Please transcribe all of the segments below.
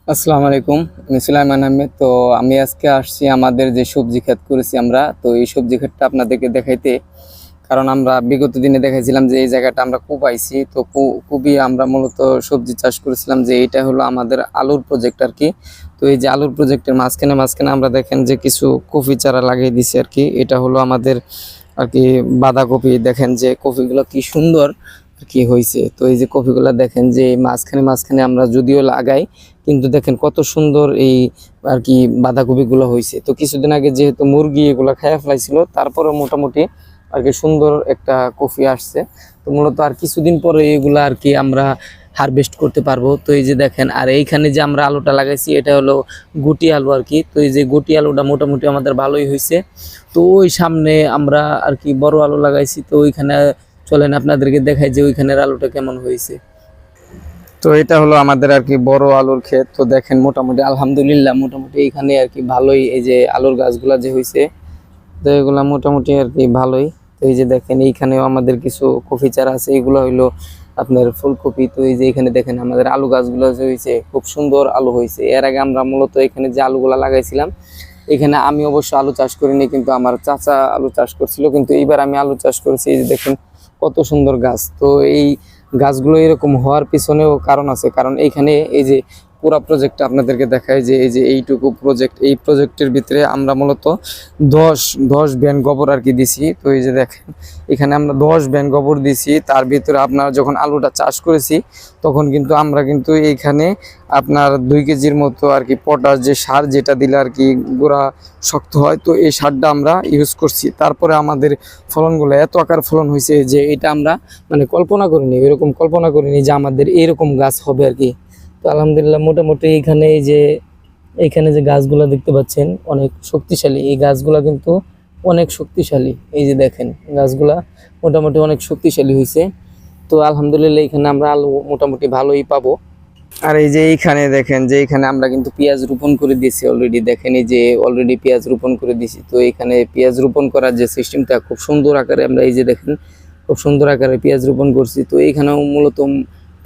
আসসালামু আলাইকুম। আমি সুলাইমান আহমেদ। তো আমি আজকে আসছি আমাদের যে সবজি ক্ষেত করেছি আমরা, তো এই সবজি ক্ষেতটা আপনাদেরকে দেখাইতে। কারণ আমরা বিগত দিনে দেখাইছিলাম যে এই জায়গাটা আমরা কুপাইছি, তো খুবই আমরা মূলত সবজি চাষ করেছিলাম, যে এটা হলো আমাদের আলুর প্রজেক্ট আর কি। তো এই যে আলুর প্রজেক্টের মাঝখানে মাঝখানে আমরা দেখেন যে কিছু কফি চারা লাগিয়ে দিছি আর কি। এটা হলো আমাদের আর কি বাঁধাকপি। দেখেন যে কফিগুলো কি সুন্দর আর কি হয়েছে। তো এই যে কফিগুলো দেখেন যে মাঝখানে মাঝখানে আমরা যদিও লাগাই, কিন্তু দেখেন কত সুন্দর এই আর কি বাঁধাকপিগুলো হয়েছে। তো কিছুদিন আগে যেহেতু মুরগি এগুলো খেয়ে ফেলাইছিল, তারপরে মোটামুটি আর কি সুন্দর একটা কফি আসছে। তো মূলত আর কিছুদিন পরে এগুলা আর কি আমরা হারভেস্ট করতে পারবো। তো এই যে দেখেন, আর এইখানে যে আমরা আলুটা লাগাইছি এটা হলো গুটি আলু আর কি। তো এই যে গুটি আলুটা মোটামুটি আমাদের ভালোই হয়েছে। তো ওই সামনে আমরা আর কি বড় আলু লাগাইছি, তো ওইখানে চলেন আপনাদেরকে দেখাই যে ওইখানের আলুটা কেমন হয়েছে। তো এটা হলো আমাদের আর কি বড় আলুর ক্ষেত। তো দেখেন মোটামুটি আলহামদুলিল্লাহ মোটামুটি এখানে আর কি ভালোই এই যে আলুর গাছগুলা যে হয়েছে, তো এগুলা মোটামুটি আর কি ভালোই। তো এই যে দেখেন এইখানেও আমাদের কিছু কফি চারা আছে, এগুলো হইলো আপনার ফুলকপি। তো এই যে এখানে দেখেন আমাদের আলু গাছগুলো যে হয়েছে, খুব সুন্দর আলু হয়েছে। এর আগে আমরা মূলত এখানে যে আলুগুলা লাগাইছিলাম, এখানে আমি অবশ্য আলু চাষ করিনি, কিন্তু আমার চাচা আলু চাষ করছিল। কিন্তু এইবার আমি আলু চাষ করেছি। এই যে দেখেন কত সুন্দর গাছ। তো এই গাছগুলো এরকম হওয়ার পিছনেও কারণ আছে, কারণ এইখানে এই যে পুরা প্রজেক্টটা আপনাদেরকে দেখায় যে এই যে এইটুকু প্রজেক্ট, এই প্রজেক্টের ভিতরে আমরা মূলত দশ দশ ব্যান গোবর আর কি দিছি। তো এই যে দেখেন এখানে আমরা 10 ব্যান গোবর দিছি। তার ভিতরে আপনার যখন আলুটা চাষ করেছি, তখন কিন্তু আমরা কিন্তু এইখানে আপনার 2 কেজির মতো আর কি পটাশ যে সার, যেটা দিলে আর কি গোড়া শক্ত হয়, তো এই সারটা আমরা ইউজ করছি। তারপরে আমাদের ফলনগুলো এত আকার ফলন হয়েছে যে এটা আমরা মানে কল্পনা করিনি, এরকম কল্পনা করিনি যে আমাদের এরকম গাছ হবে আর কি। তো আলহামদুলিল্লাহ মোটামুটি এইখানে এই যে এইখানে যে গাছগুলা দেখতে পাচ্ছেন অনেক শক্তিশালী, এই গাছগুলা কিন্তু অনেক শক্তিশালী। এই যে দেখেন গাছগুলা মোটামুটি অনেক শক্তিশালী হয়েছে। তো আলহামদুলিল্লাহ এখানে আমরা আলু মোটামুটি ভালোই পাবো। আর এই যে এইখানে দেখেন যে এখানে আমরা কিন্তু পেঁয়াজ রোপণ করে দিয়েছি অলরেডি। দেখেন এই যে অলরেডি পেঁয়াজ রোপণ করে দিয়েছি। তো এখানে পেঁয়াজ রোপণ করার যে সিস্টেমটা খুব সুন্দর আকারে আমরা এই যে দেখেন খুব সুন্দর আকারে পেঁয়াজ রোপণ করছি। তো এইখানেও মূলত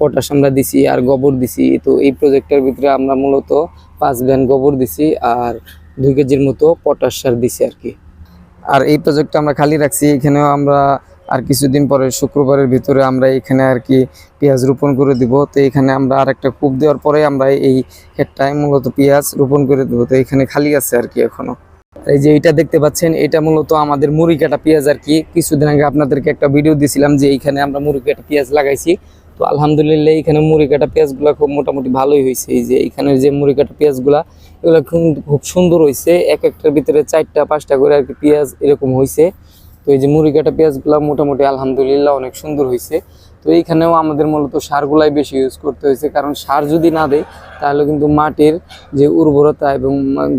পটাশ আমরা দিছি আর গোবর দিছি। তো এই প্রজেক্টের ভিতরে আমরা মূলত 5 ব্যান গোবর দিছি আর 2 কেজির মতো পটাশ সার দিছি আর কি। আর এই প্রজেক্টটা আমরা খালি রাখছি। এখানেও আমরা আর কিছুদিন পরে শুক্রবারের ভিতরে আমরা এখানে আর কি পেঁয়াজ রোপণ করে দিব। তো এখানে আমরা আর একটা কূপ দেওয়ার পরে আমরা এই ক্ষেতটায় মূলত পেঁয়াজ রোপণ করে দেবো। তো এখানে খালি আছে আর কি এখনো। এই যে এটা দেখতে পাচ্ছেন, এটা মূলত আমাদের মুড়ি কাটা পেঁয়াজ আর কি। কিছুদিন আগে আপনাদেরকে একটা ভিডিও দিছিলাম যে এইখানে আমরা মুড়ি কাটা পেঁয়াজ লাগাইছি। তো আলহামদুলিল্লাহ এখানে মুড়ি কাটা পেঁয়াজগুলো খুব মোটামুটি ভালোই হয়েছে। এই যে এখানের যে মুড়ি কাটা পেঁয়াজগুলা, এগুলো খুব সুন্দর হয়েছে। এক একটার ভিতরে 4টা 5টা করে আর কি পেঁয়াজ এরকম হয়েছে। তো এই যে মুড়ি কাটা পেঁয়াজগুলো মোটামুটি আলহামদুলিল্লাহ অনেক সুন্দর হয়েছে। তো এইখানেও আমাদের মূলত সারগুলাই বেশি ইউজ করতে হয়েছে, কারণ সার যদি না দেয় তাহলে কিন্তু মাটির যে উর্বরতা এবং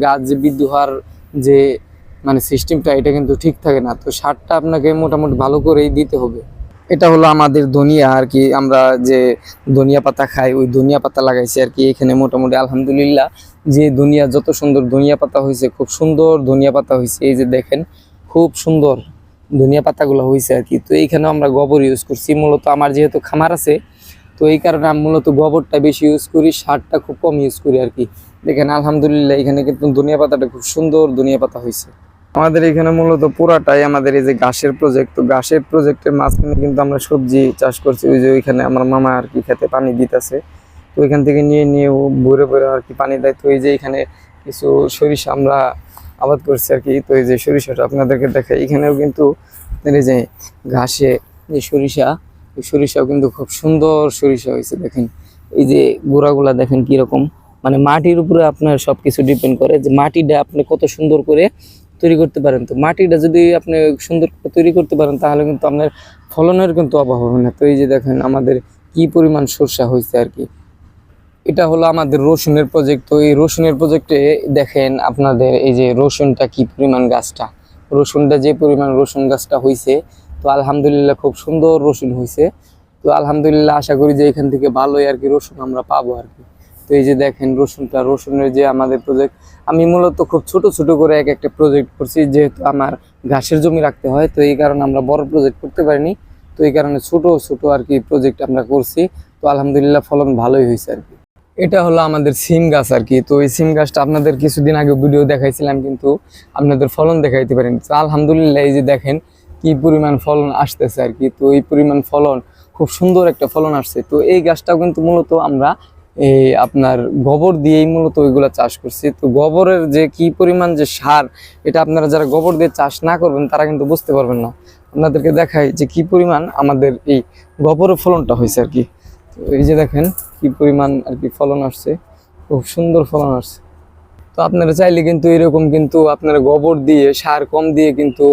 গাছ যে বৃদ্ধি হওয়ার যে মানে সিস্টেমটা, এটা কিন্তু ঠিক থাকে না। তো সারটা আপনাকে মোটামুটি ভালো করেই দিতে হবে। এটা হলো আমাদের ধনিয়া আর কি। আমরা যে ধনিয়া পাতা খাই, ওই ধনিয়া পাতা লাগাইছি আর কি এখানে। মোটামুটি আলহামদুলিল্লাহ যে ধনিয়া যত সুন্দর ধনিয়া পাতা হয়েছে, খুব সুন্দর ধনিয়া পাতা হয়েছে। এই যে দেখেন খুব সুন্দর ধনিয়া পাতাগুলো হয়েছে আর কি। তো এইখানেও আমরা গোবর ইউজ করছি। মূলত আমার যেহেতু খামার আছে, তো এই কারণে আমি মূলত গোবরটা বেশি ইউজ করি, সারটা খুব কম ইউজ করি আর কি। দেখেন আলহামদুলিল্লাহ এখানে কিন্তু ধনিয়া পাতাটা খুব সুন্দর ধনিয়া পাতা হয়েছে। আমাদের এখানে মূলত পুরাটাই আমাদের এই যে ঘাসের প্রজেক্ট। তো ঘাসের প্রজেক্টের মাঝখানে কিন্তু আমরা সবজি চাষ করছি। ওই যে ওইখানে আমার মামা আর কি খেতে পানি দিতেছে, তো ওইখান থেকে নিয়ে নিয়ে ও ভরে ভরে আর কি পানি দেয়। তো এই যে এখানে কিছু সরিষা আমরা আবাদ করছি আর কি। তো এই যে সরিষাটা আপনাদেরকে দেখাই, এখানেও কিন্তু এই যে ঘাসে যে সরিষা, ওই সরিষাও কিন্তু খুব সুন্দর সরিষা হয়েছে। দেখেন এই যে গোড়াগুলা দেখেন কিরকম, মানে মাটির উপরে আপনার সবকিছু ডিপেন্ড করে যে মাটিটা আপনি কত সুন্দর করে তৈরি করতে পারেন। তো মাটিটা যদি আপনি সুন্দর করে তৈরি করতে পারেন, তাহলে কিন্তু আপনার ফলনের কিন্তু অভাব হবে না। তো এই যে দেখেন আমাদের কি পরিমাণ সরষা হয়েছে আর কি। এটা হলো আমাদের রসুনের প্রজেক্ট। তো এই রসুনের প্রজেক্টে দেখেন আপনাদের এই যে রসুনটা কি পরিমাণ, গাছটা রসুনটা যে পরিমাণ রসুন গাছটা হয়েছে, তো আলহামদুলিল্লাহ খুব সুন্দর রসুন হয়েছে। তো আলহামদুলিল্লাহ আশা করি যে এখান থেকে ভালোই আর কি রসুন আমরা পাবো আর কি। তো এই যে দেখেন রসুনটা, রসুনের যে আমাদের প্রজেক্ট, আমি মূলত খুব ছোট ছোট করে এক একটা প্রজেক্ট করছি, যেহেতু আমার ঘাসের জমি রাখতে হয়। তো এই কারণে আমরা বড় প্রজেক্ট করতে পারিনি। তো এই কারণে ছোট ছোট আর কি প্রজেক্ট আমরা করছি। তো আলহামদুলিল্লাহ ফলন ভালোই হয়েছে আর কি। এটা হলো আমাদের সিম গাছ আর কি। তো এই সিম গাছটা আপনাদের কিছুদিন আগে ভিডিও দেখাইছিলাম, কিন্তু আপনাদের ফলন দেখাইতে পারেন। তো আলহামদুলিল্লাহ এই যে দেখেন কি পরিমাণ ফলন আসতেছে আর কি। তো এই পরিমাণ ফলন, খুব সুন্দর একটা ফলন আসছে। তো এই গাছটাও কিন্তু মূলত আমরা এই আপনার গোবর দিয়েই মূলত ওইগুলা চাষ করছি। তো গোবরের যে কি পরিমাণ যে সার, এটা আপনারা যারা গোবর দিয়ে চাষ না করবেন তারা কিন্তু বুঝতে পারবেন না। আপনাদেরকে দেখাই যে কি পরিমাণ আমাদের এই গোবরের ফলনটা হয়েছে আর কি। তো এই যে দেখেন কি পরিমাণ আর কি ফলন আসছে, খুব সুন্দর ফলন আসছে। তো আপনারা চাইলে কিন্তু এরকম কিন্তু আপনারা গোবর দিয়ে, সার কম দিয়ে কিন্তু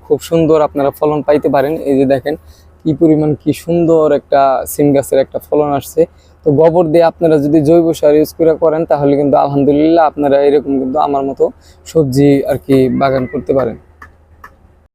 খুব সুন্দর আপনারা ফলন পাইতে পারেন। এই যে দেখেন কি পরিমাণ, কি সুন্দর একটা সিম গাছের একটা ফলন আসছে। তো গোবর দিয়ে আপনারা যদি জৈব সার ইউজ করে করেন তাহলে কিন্তু আলহামদুলিল্লাহ আপনারা এরকম কিন্তু আমার মতো সবজি আর কি বাগান করতে পারেন।